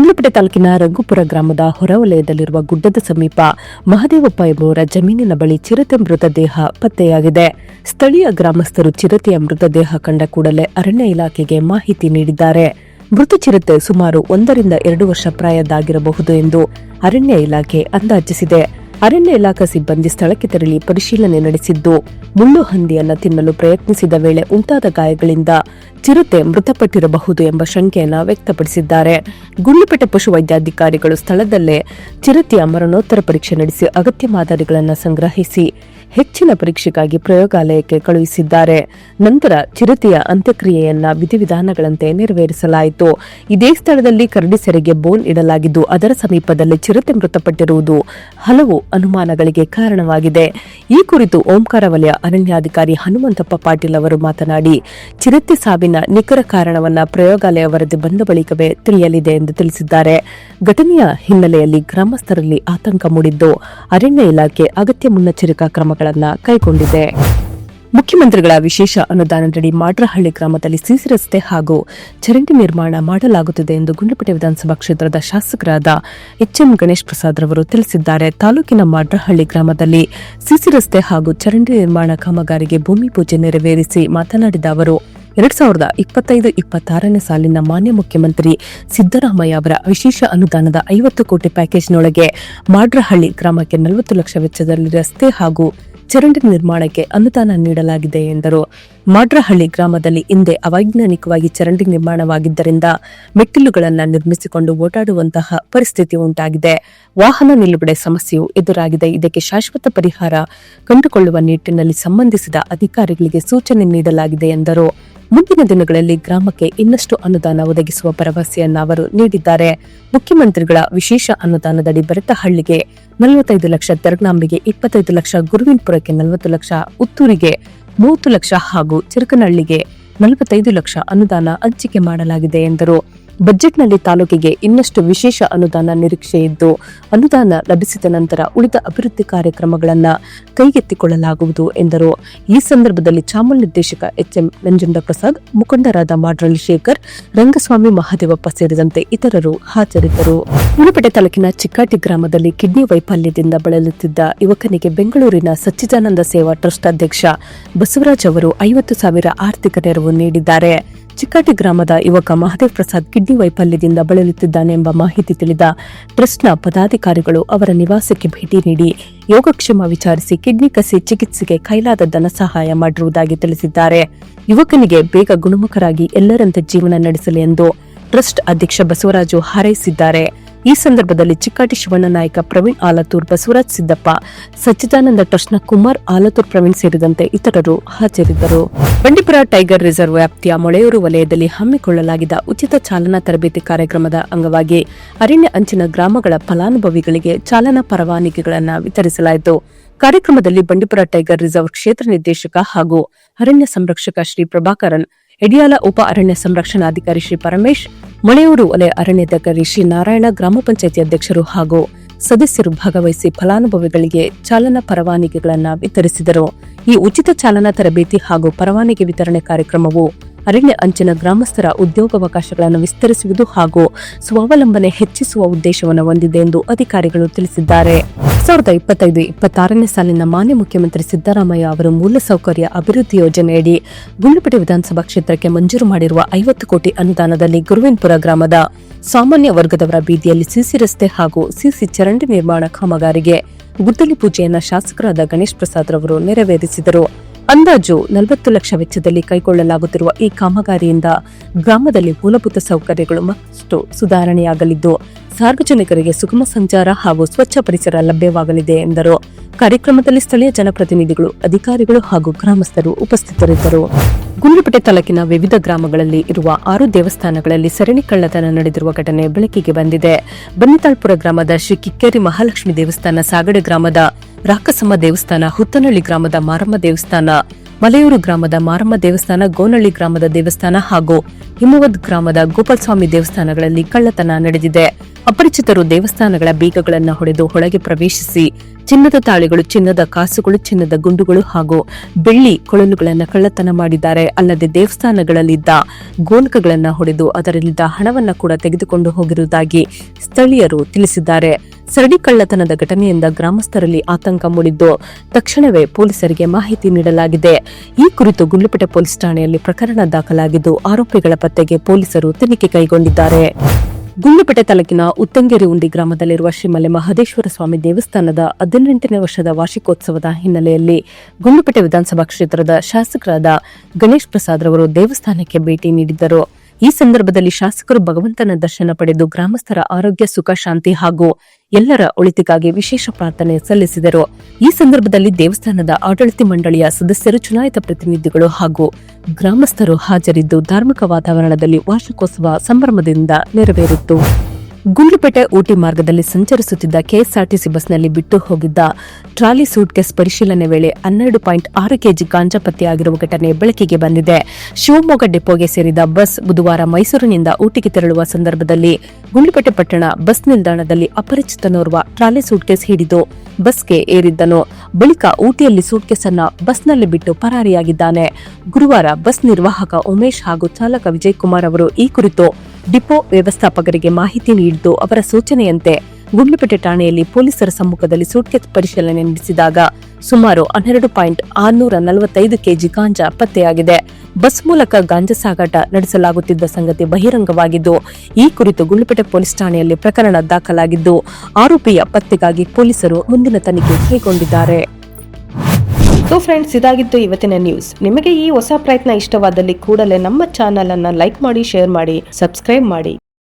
ಗುಂಡ್ಲುಪೇಟೆ ತಾಲೂಕಿನ ರಂಗುಪುರ ಗ್ರಾಮದ ಹೊರವಲಯದಲ್ಲಿರುವ ಗುಡ್ಡದ ಸಮೀಪ ಮಹದೇವಪ್ಪ ಎಂಬುವರ ಜಮೀನಿನ ಬಳಿ ಚಿರತೆ ಮೃತದೇಹ ಪತ್ತೆಯಾಗಿದೆ. ಸ್ಥಳೀಯ ಗ್ರಾಮಸ್ಥರು ಚಿರತೆಯ ಮೃತದೇಹ ಕಂಡ ಕೂಡಲೇ ಅರಣ್ಯ ಇಲಾಖೆಗೆ ಮಾಹಿತಿ ನೀಡಿದ್ದಾರೆ. ಮೃತ ಚಿರತೆ ಸುಮಾರು 1-2 ವರ್ಷ ಪ್ರಾಯದ್ದಾಗಿರಬಹುದು ಎಂದು ಅರಣ್ಯ ಇಲಾಖೆ ಅಂದಾಜಿಸಿದೆ. ಅರಣ್ಯ ಇಲಾಖಾ ಸಿಬ್ಬಂದಿ ಸ್ಥಳಕ್ಕೆ ತೆರಳಿ ಪರಿಶೀಲನೆ ನಡೆಸಿದ್ದು, ಮುಳ್ಳು ಹಂದಿಯನ್ನು ತಿನ್ನಲು ಪ್ರಯತ್ನಿಸಿದ ವೇಳೆ ಉಂಟಾದ ಗಾಯಗಳಿಂದ ಚಿರತೆ ಮೃತಪಟ್ಟಿರಬಹುದು ಎಂಬ ಶಂಕೆಯನ್ನು ವ್ಯಕ್ತಪಡಿಸಿದ್ದಾರೆ. ಗುಂಡ್ಲುಪೇಟೆ ಪಶುವೈದ್ಯಾಧಿಕಾರಿಗಳು ಸ್ಥಳದಲ್ಲೇ ಚಿರತೆಯ ಮರಣೋತ್ತರ ಪರೀಕ್ಷೆ ನಡೆಸಿ ಅಗತ್ಯ ಮಾದರಿಗಳನ್ನು ಸಂಗ್ರಹಿಸಿ ಹೆಚ್ಚಿನ ಪರೀಕ್ಷೆಗಾಗಿ ಪ್ರಯೋಗಾಲಯಕ್ಕೆ ಕಳುಹಿಸಿದ್ದಾರೆ. ನಂತರ ಚಿರತೆಯ ಅಂತ್ಯಕ್ರಿಯೆಯನ್ನ ವಿಧಿವಿಧಾನಗಳಂತೆ ನೆರವೇರಿಸಲಾಯಿತು. ಇದೇ ಸ್ಥಳದಲ್ಲಿ ಕರಡಿ ಸೆರೆಗೆ ಬೋನ್ ಇಡಲಾಗಿದ್ದು, ಅದರ ಸಮೀಪದಲ್ಲಿ ಚಿರತೆ ಮೃತಪಟ್ಟಿರುವುದು ಹಲವು ಅನುಮಾನಗಳಿಗೆ ಕಾರಣವಾಗಿದೆ. ಈ ಕುರಿತು ಓಂಕಾರ ವಲಯ ಅರಣ್ಯಾಧಿಕಾರಿ ಹನುಮಂತಪ್ಪ ಪಾಟೀಲ್ ಅವರು ಮಾತನಾಡಿ, ಚಿರತೆ ಸಾವಿನ ನಿಖರ ಕಾರಣವನ್ನ ಪ್ರಯೋಗಾಲಯ ವರದಿ ಬಂದ ಬಳಿಕವೇ ತಿಳಿಯಲಿದೆ ಎಂದು ತಿಳಿಸಿದ್ದಾರೆ. ಘಟನೆಯ ಹಿನ್ನೆಲೆಯಲ್ಲಿ ಗ್ರಾಮಸ್ಥರಲ್ಲಿ ಆತಂಕ ಮೂಡಿದ್ದು, ಅರಣ್ಯ ಇಲಾಖೆ ಅಗತ್ಯ ಮುನ್ನೆಚ್ಚರಿಕಾ ಕ್ರಮಗಳನ್ನು ಕೈಗೊಂಡಿದೆ. ಮುಖ್ಯಮಂತ್ರಿಗಳ ವಿಶೇಷ ಅನುದಾನದಡಿ ಮಾಡ್ರಹಳ್ಳಿ ಗ್ರಾಮದಲ್ಲಿ ಸಿಸಿ ರಸ್ತೆ ಹಾಗೂ ಚರಂಡಿ ನಿರ್ಮಾಣ ಮಾಡಲಾಗುತ್ತಿದೆ ಎಂದು ಗುಂಡ್ಲುಪೇಟೆ ವಿಧಾನಸಭಾ ಕ್ಷೇತ್ರದ ಶಾಸಕರಾದ ಎಚ್ಎಂ ಗಣೇಶ್ ಪ್ರಸಾದ್ ರವರು ತಿಳಿಸಿದ್ದಾರೆ. ತಾಲೂಕಿನ ಮಾಡ್ರಹಳ್ಳಿ ಗ್ರಾಮದಲ್ಲಿ ಸಿಸಿ ರಸ್ತೆ ಹಾಗೂ ಚರಂಡಿ ನಿರ್ಮಾಣ ಕಾಮಗಾರಿಗೆ ಭೂಮಿ ಪೂಜೆ ನೆರವೇರಿಸಿ ಮಾತನಾಡಿದ ಅವರು, 2025-26ನೇ ಸಾಲಿನ ಮಾನ್ಯ ಮುಖ್ಯಮಂತ್ರಿ ಸಿದ್ದರಾಮಯ್ಯ ಅವರ ವಿಶೇಷ ಅನುದಾನದ 50 ಕೋಟಿ ಪ್ಯಾಕೇಜ್ನೊಳಗೆ ಮಾಡ್ರಹಳ್ಳಿ ಗ್ರಾಮಕ್ಕೆ 40 ಲಕ್ಷ ವೆಚ್ಚದಲ್ಲಿ ರಸ್ತೆ ಹಾಗೂ ಚರಂಡಿ ನಿರ್ಮಾಣಕ್ಕೆ ಅನುದಾನ ನೀಡಲಾಗಿದೆ ಎಂದರು. ಮಾಡ್ರಹಳ್ಳಿ ಗ್ರಾಮದಲ್ಲಿ ಹಿಂದೆ ಅವೈಜ್ಞಾನಿಕವಾಗಿ ಚರಂಡಿ ನಿರ್ಮಾಣವಾಗಿದ್ದರಿಂದ ಮೆಟ್ಟಿಲುಗಳನ್ನು ನಿರ್ಮಿಸಿಕೊಂಡು ಓಡಾಡುವಂತಹ ಪರಿಸ್ಥಿತಿ ಉಂಟಾಗಿದೆ. ವಾಹನ ನಿಲುಗಡೆ ಸಮಸ್ಯೆಯೂ ಎದುರಾಗಿದೆ. ಇದಕ್ಕೆ ಶಾಶ್ವತ ಪರಿಹಾರ ಕಂಡುಕೊಳ್ಳುವ ನಿಟ್ಟಿನಲ್ಲಿ ಸಂಬಂಧಿಸಿದ ಅಧಿಕಾರಿಗಳಿಗೆ ಸೂಚನೆ ನೀಡಲಾಗಿದೆ ಎಂದರು. ಮುಂದಿನ ದಿನಗಳಲ್ಲಿ ಗ್ರಾಮಕ್ಕೆ ಇನ್ನಷ್ಟು ಅನುದಾನ ಒದಗಿಸುವ ಭರವಸೆಯನ್ನು ಅವರು ನೀಡಿದ್ದಾರೆ. ಮುಖ್ಯಮಂತ್ರಿಗಳ ವಿಶೇಷ ಅನುದಾನದಡಿ ಬೆರತಹಳ್ಳಿಗೆ 45 ಲಕ್ಷ, ತೆರಗನಾಂಬಿಗೆ 25 ಲಕ್ಷ, ಗುರುವಿನಪುರಕ್ಕೆ 40 ಲಕ್ಷ, ಉತ್ತೂರಿಗೆ 30 ಲಕ್ಷ ಹಾಗೂ ಚಿರಕನಹಳ್ಳಿಗೆ 45 ಲಕ್ಷ ಅನುದಾನ ಹಂಚಿಕೆ ಮಾಡಲಾಗಿದೆ ಎಂದರು. ಬಜೆಟ್ನಲ್ಲಿ ತಾಲೂಕಿಗೆ ಇನ್ನಷ್ಟು ವಿಶೇಷ ಅನುದಾನ ನಿರೀಕ್ಷೆ ಇದ್ದು, ಅನುದಾನ ಲಭಿಸಿದ ನಂತರ ಉಳಿದ ಅಭಿವೃದ್ಧಿ ಕಾರ್ಯಕ್ರಮಗಳನ್ನು ಕೈಗೆತ್ತಿಕೊಳ್ಳಲಾಗುವುದು ಎಂದರು. ಈ ಸಂದರ್ಭದಲ್ಲಿ ಚಾಮಲ್ ನಿರ್ದೇಶಕ ಎಚ್ಎಂ ನಂಜುಂಡಪ್ರಸಾದ್, ಮುಖಂಡರಾದ ಮಾಡ್ರಳ್ಳಿ ಶೇಖರ್, ರಂಗಸ್ವಾಮಿ, ಮಹದೇವಪ್ಪ ಸೇರಿದಂತೆ ಇತರರು ಹಾಜರಿದ್ದರು. ಗುಂಡ್ಲುಪೇಟೆ ತಾಲೂಕಿನ ಚಿಕ್ಕಾಟಿ ಗ್ರಾಮದಲ್ಲಿ ಕಿಡ್ನಿ ವೈಫಲ್ಯದಿಂದ ಬಳಲುತ್ತಿದ್ದ ಯುವಕನಿಗೆ ಬೆಂಗಳೂರಿನ ಸಚ್ಚಿದಾನಂದ ಸೇವಾ ಟ್ರಸ್ಟ್ ಅಧ್ಯಕ್ಷ ಬಸವರಾಜ್ ಅವರು 50,000 ಆರ್ಥಿಕ ನೆರವು ನೀಡಿದ್ದಾರೆ. ಚಿಕ್ಕಾಟಿ ಗ್ರಾಮದ ಯುವಕ ಮಹದೇವ್ ಪ್ರಸಾದ್ ಕಿಡ್ನಿ ವೈಫಲ್ಯದಿಂದ ಬಳಲುತ್ತಿದ್ದಾನೆ ಎಂಬ ಮಾಹಿತಿ ತಿಳಿದ ಟ್ರಸ್ಟ್ನ ಪದಾಧಿಕಾರಿಗಳು ಅವರ ನಿವಾಸಕ್ಕೆ ಭೇಟಿ ನೀಡಿ ಯೋಗಕ್ಷೇಮ ವಿಚಾರಿಸಿ ಕಿಡ್ನಿ ಕಸಿ ಚಿಕಿತ್ಸೆಗೆ ಕೈಲಾದ ಧನ ಸಹಾಯ ಮಾಡಿರುವುದಾಗಿ ತಿಳಿಸಿದ್ದಾರೆ. ಯುವಕನಿಗೆ ಬೇಗ ಗುಣಮುಖರಾಗಿ ಎಲ್ಲರಂತೆ ಜೀವನ ನಡೆಸಲಿ ಎಂದು ಟ್ರಸ್ಟ್ ಅಧ್ಯಕ್ಷ ಬಸವರಾಜು ಹಾರೈಸಿದ್ದಾರೆ. ಈ ಸಂದರ್ಭದಲ್ಲಿ ಚಿಕ್ಕಾಟಿ ಶಿವಣ್ಣ ನಾಯಕ, ಪ್ರವೀಣ್ ಆಲತೂರ್, ಬಸವರಾಜ್ ಸಿದ್ದಪ್ಪ, ಸಚ್ಚಿದಾನಂದ ಟ್ರಸ್ಟ್ನ ಕುಮಾರ್ ಆಲತೂರ್, ಪ್ರವೀಣ್ ಸೇರಿದಂತೆ ಇತರರು ಹಾಜರಿದ್ದರು. ಬಂಡೀಪುರ ಟೈಗರ್ ರಿಸರ್ವ್ ವ್ಯಾಪ್ತಿಯ ಮೊಳೆಯೂರು ವಲಯದಲ್ಲಿ ಹಮ್ಮಿಕೊಳ್ಳಲಾಗಿದ್ದ ಉಚಿತ ಚಾಲನಾ ತರಬೇತಿ ಕಾರ್ಯಕ್ರಮದ ಅಂಗವಾಗಿ ಅರಣ್ಯ ಅಂಚಿನ ಗ್ರಾಮಗಳ ಫಲಾನುಭವಿಗಳಿಗೆ ಚಾಲನಾ ಪರವಾನಗಿಗಳನ್ನು ವಿತರಿಸಲಾಯಿತು. ಕಾರ್ಯಕ್ರಮದಲ್ಲಿ ಬಂಡೀಪುರ ಟೈಗರ್ ರಿಸರ್ವ್ ಕ್ಷೇತ್ರ ನಿರ್ದೇಶಕ ಹಾಗೂ ಅರಣ್ಯ ಸಂರಕ್ಷಕ ಶ್ರೀ ಪ್ರಭಾಕರನ್, ಎಡಿಯಾಲ ಉಪ ಅರಣ್ಯ ಸಂರಕ್ಷಣಾಧಿಕಾರಿ ಶ್ರೀ ಪರಮೇಶ್, ಮೊಳೆಯೂರು ವಲಯ ಅರಣ್ಯಾಧಿಕಾರಿ ಶ್ರೀ ನಾರಾಯಣ, ಗ್ರಾಮ ಪಂಚಾಯಿತಿ ಅಧ್ಯಕ್ಷರು ಹಾಗೂ ಸದಸ್ಯರು ಭಾಗವಹಿಸಿ ಫಲಾನುಭವಿಗಳಿಗೆ ಚಾಲನಾ ಪರವಾನಗಿಗಳನ್ನು ವಿತರಿಸಿದರು. ಈ ಉಚಿತ ಚಾಲನಾ ತರಬೇತಿ ಹಾಗೂ ಪರವಾನಗಿ ವಿತರಣೆ ಕಾರ್ಯಕ್ರಮವು ಅರಣ್ಯ ಅಂಚಿನ ಗ್ರಾಮಸ್ಥರ ಉದ್ಯೋಗಾವಕಾಶಗಳನ್ನು ವಿಸ್ತರಿಸುವುದು ಹಾಗೂ ಸ್ವಾವಲಂಬನೆ ಹೆಚ್ಚಿಸುವ ಉದ್ದೇಶವನ್ನು ಹೊಂದಿದೆ ಎಂದು ಅಧಿಕಾರಿಗಳು ತಿಳಿಸಿದ್ದಾರೆ. 2025-26ನೇ ಸಾಲಿನ ಮಾನ್ಯ ಮುಖ್ಯಮಂತ್ರಿ ಸಿದ್ದರಾಮಯ್ಯ ಅವರು ಮೂಲಸೌಕರ್ಯ ಅಭಿವೃದ್ಧಿ ಯೋಜನೆಯಡಿ ಗುಂಡ್ಲುಪೇಟೆ ವಿಧಾನಸಭಾ ಕ್ಷೇತ್ರಕ್ಕೆ ಮಂಜೂರು ಮಾಡಿರುವ 50 ಕೋಟಿ ಅನುದಾನದಲ್ಲಿ ಗುರುವಿನಪುರ ಗ್ರಾಮದ ಸಾಮಾನ್ಯ ವರ್ಗದವರ ಬೀದಿಯಲ್ಲಿ ಸಿಸಿ ರಸ್ತೆ ಹಾಗೂ ಸಿಸಿ ಚರಂಡಿ ನಿರ್ಮಾಣ ಕಾಮಗಾರಿಗೆ ಗುದ್ದಲಿ ಪೂಜೆಯನ್ನು ಶಾಸಕರಾದ ಗಣೇಶ್ ಪ್ರಸಾದ್ ರವರು ನೆರವೇರಿಸಿದರು. ಅಂದಾಜು 40 ಲಕ್ಷ ವೆಚ್ಚದಲ್ಲಿ ಕೈಗೊಳ್ಳಲಾಗುತ್ತಿರುವ ಈ ಕಾಮಗಾರಿಯಿಂದ ಗ್ರಾಮದಲ್ಲಿ ಮೂಲಭೂತ ಸೌಕರ್ಯಗಳು ಮತ್ತಷ್ಟು ಸುಧಾರಣೆಯಾಗಲಿದ್ದು, ಸಾರ್ವಜನಿಕರಿಗೆ ಸುಗಮ ಸಂಚಾರ ಹಾಗೂ ಸ್ವಚ್ಛ ಪರಿಸರ ಲಭ್ಯವಾಗಲಿದೆ ಎಂದರು. ಕಾರ್ಯಕ್ರಮದಲ್ಲಿ ಸ್ಥಳೀಯ ಜನಪ್ರತಿನಿಧಿಗಳು, ಅಧಿಕಾರಿಗಳು ಹಾಗೂ ಗ್ರಾಮಸ್ಥರು ಉಪಸ್ಥಿತರಿದ್ದರು. ಗುಂಡ್ಲುಪೇಟೆ ತಾಲೂಕಿನ ವಿವಿಧ ಗ್ರಾಮಗಳಲ್ಲಿ ಇರುವ 6 ದೇವಸ್ಥಾನಗಳಲ್ಲಿ ಸರಣಿ ಕಳ್ಳತನ ನಡೆದಿರುವ ಘಟನೆ ಬೆಳಕಿಗೆ ಬಂದಿದೆ. ಬನ್ನಿತಾಳ್ಪುರ ಗ್ರಾಮದ ಶ್ರೀ ಕಿಕ್ಕೇರಿ ಮಹಾಲಕ್ಷ್ಮಿ ದೇವಸ್ಥಾನ, ಸಾಗಡೆ ಗ್ರಾಮದ ರಾಕಸಮ್ಮ ದೇವಸ್ಥಾನ, ಹುತ್ತನಹಳ್ಳಿ ಗ್ರಾಮದ ಮಾರಮ್ಮ ದೇವಸ್ಥಾನ, ಮಲೆಯೂರು ಗ್ರಾಮದ ಮಾರಮ್ಮ ದೇವಸ್ಥಾನ, ಗೋನಹಳ್ಳಿ ಗ್ರಾಮದ ದೇವಸ್ಥಾನ ಹಾಗೂ ಹಿಮವದ್ ಗ್ರಾಮದ ಗೋಪಾಲಸ್ವಾಮಿ ದೇವಸ್ಥಾನಗಳಲ್ಲಿ ಕಳ್ಳತನ ನಡೆದಿದೆ. ಅಪರಿಚಿತರು ದೇವಸ್ಥಾನಗಳ ಬೀಗಗಳನ್ನು ಹೊಡೆದು ಒಳಗೆ ಪ್ರವೇಶಿಸಿ ಚಿನ್ನದ ತಾಳಿಗಳು, ಚಿನ್ನದ ಕಾಸುಗಳು, ಚಿನ್ನದ ಗುಂಡುಗಳು ಹಾಗೂ ಬೆಳ್ಳಿ ಕೊಳಲುಗಳನ್ನು ಕಳ್ಳತನ ಮಾಡಿದ್ದಾರೆ. ಅಲ್ಲದೆ ದೇವಸ್ಥಾನಗಳಲ್ಲಿದ್ದ ಗೋಲ್ಕಗಳನ್ನು ಹೊಡೆದು ಅದರಲ್ಲಿದ್ದ ಹಣವನ್ನು ಕೂಡ ತೆಗೆದುಕೊಂಡು ಹೋಗಿರುವುದಾಗಿ ಸ್ಥಳೀಯರು ತಿಳಿಸಿದ್ದಾರೆ. ಸರಡಿ ಕಳ್ಳತನದ ಘಟನೆಯಿಂದ ಗ್ರಾಮಸ್ಥರಲ್ಲಿ ಆತಂಕ ಮೂಡಿದ್ದು ತಕ್ಷಣವೇ ಪೊಲೀಸರಿಗೆ ಮಾಹಿತಿ ನೀಡಲಾಗಿದೆ. ಈ ಕುರಿತು ಗುಂಡ್ಲುಪೇಟೆ ಪೊಲೀಸ್ ಠಾಣೆಯಲ್ಲಿ ಪ್ರಕರಣ ದಾಖಲಾಗಿದ್ದು ಆರೋಪಿಗಳ ಪತ್ತೆಗೆ ಪೊಲೀಸರು ತನಿಖೆ ಕೈಗೊಂಡಿದ್ದಾರೆ. ಗುಂಡ್ಲುಪೇಟೆ ತಾಲೂಕಿನ ಉತ್ತಂಗೇರಿ ಉಂಡಿ ಗ್ರಾಮದಲ್ಲಿರುವ ಶ್ರೀಮಲೆ ಮಹದೇಶ್ವರ ಸ್ವಾಮಿ ದೇವಸ್ಥಾನದ 18ನೇ ವರ್ಷದ ವಾರ್ಷಿಕೋತ್ಸವದ ಹಿನ್ನೆಲೆಯಲ್ಲಿ ಗುಂಡ್ಲುಪೇಟೆ ವಿಧಾನಸಭಾ ಕ್ಷೇತ್ರದ ಶಾಸಕರಾದ ಗಣೇಶ್ ಪ್ರಸಾದ್ ರವರು ದೇವಸ್ಥಾನಕ್ಕೆ ಭೇಟಿ ನೀಡಿದ್ದರು. ಈ ಸಂದರ್ಭದಲ್ಲಿ ಶಾಸಕರು ಭಗವಂತನ ದರ್ಶನ ಪಡೆದು ಗ್ರಾಮಸ್ಥರ ಆರೋಗ್ಯ, ಸುಖ, ಶಾಂತಿ ಹಾಗೂ ಎಲ್ಲರ ಒಳಿತಿಗಾಗಿ ವಿಶೇಷ ಪ್ರಾರ್ಥನೆ ಸಲ್ಲಿಸಿದರು. ಈ ಸಂದರ್ಭದಲ್ಲಿ ದೇವಸ್ಥಾನದ ಆಡಳಿತ ಮಂಡಳಿಯ ಸದಸ್ಯರು, ಚುನಾಯಿತ ಪ್ರತಿನಿಧಿಗಳು ಹಾಗೂ ಗ್ರಾಮಸ್ಥರು ಹಾಜರಿದ್ದು ಧಾರ್ಮಿಕ ವಾತಾವರಣದಲ್ಲಿ ವಾರ್ಷಿಕೋತ್ಸವ ಸಂಭ್ರಮದಿಂದ ನೆರವೇರಿತು. ಗುಂಡ್ಲುಪೇಟೆ ಊಟಿ ಮಾರ್ಗದಲ್ಲಿ ಸಂಚರಿಸುತ್ತಿದ್ದ ಕೆಎಸ್ಆರ್ಟಿಸಿ ಬಸ್ನಲ್ಲಿ ಬಿಟ್ಟು ಹೋಗಿದ್ದ ಟ್ರಾಲಿ ಸೂಟ್ಕೇಸ್ ಪರಿಶೀಲನೆ ವೇಳೆ 12.6 ಕೆಜಿ ಗಾಂಜಾ ಪತ್ತೆಯಾಗಿರುವ ಘಟನೆ ಬೆಳಕಿಗೆ ಬಂದಿದೆ. ಶಿವಮೊಗ್ಗ ಡಿಪೋಗೆ ಸೇರಿದ ಬಸ್ ಬುಧವಾರ ಮೈಸೂರಿನಿಂದ ಊಟಿಗೆ ತೆರಳುವ ಸಂದರ್ಭದಲ್ಲಿ ಗುಂಡ್ಲುಪೇಟೆ ಪಟ್ಟಣ ಬಸ್ ನಿಲ್ದಾಣದಲ್ಲಿ ಅಪರಿಚಿತನೋರ್ವ ಟ್ರಾಲಿ ಸೂಟ್ಕೇಸ್ ಹಿಡಿದು ಬಸ್ಗೆ ಏರಿದ್ದನು. ಬಳಿಕ ಊಟಿಯಲ್ಲಿ ಸೂಟ್ಕೇಸ್ ಅನ್ನ ಬಸ್ನಲ್ಲಿ ಬಿಟ್ಟು ಪರಾರಿಯಾಗಿದ್ದಾನೆ. ಗುರುವಾರ ಬಸ್ ನಿರ್ವಾಹಕ ಉಮೇಶ್ ಹಾಗೂ ಚಾಲಕ ವಿಜಯ್ ಕುಮಾರ್ ಅವರು ಈ ಕುರಿತು ಡಿಪೋ ವ್ಯವಸ್ಥಾಪಕರಿಗೆ ಮಾಹಿತಿ ನೀಡಿದ್ದು ಅವರ ಸೂಚನೆಯಂತೆ ಗುಂಡ್ಲುಪೇಟೆ ಠಾಣೆಯಲ್ಲಿ ಪೊಲೀಸರ ಸಮ್ಮುಖದಲ್ಲಿ ಸೂಟ್ಕೇಸ್ ಪರಿಶೀಲನೆ ನಡೆಸಿದಾಗ ಸುಮಾರು 12.645 ಕೆಜಿ ಗಾಂಜಾ ಪತ್ತೆಯಾಗಿದೆ. ಬಸ್ ಮೂಲಕ ಗಾಂಜಾ ಸಾಗಾಟ ನಡೆಸಲಾಗುತ್ತಿದ್ದ ಸಂಗತಿ ಬಹಿರಂಗವಾಗಿದ್ದು ಈ ಕುರಿತು ಗುಂಡ್ಲುಪೇಟೆ ಪೊಲೀಸ್ ಠಾಣೆಯಲ್ಲಿ ಪ್ರಕರಣ ದಾಖಲಾಗಿದ್ದು ಆರೋಪಿಯ ಪತ್ತೆಗಾಗಿ ಪೊಲೀಸರು ಮುಂದಿನ ತನಿಖೆ ಕೈಗೊಂಡಿದ್ದಾರೆ. ಸೊ ಫ್ರೆಂಡ್ಸ್, ಇದಾಗಿತ್ತು ಇವತ್ತಿನ ನ್ಯೂಸ್. ನಿಮಗೆ ಈ ಹೊಸ ಪ್ರಯತ್ನ ಇಷ್ಟವಾದಲ್ಲಿ ಕೂಡಲೇ ನಮ್ಮ ಚಾನೆಲ್ ಅನ್ನು ಲೈಕ್ ಮಾಡಿ, ಶೇರ್ ಮಾಡಿ, ಸಬ್ಸ್ಕ್ರೈಬ್ ಮಾಡಿ.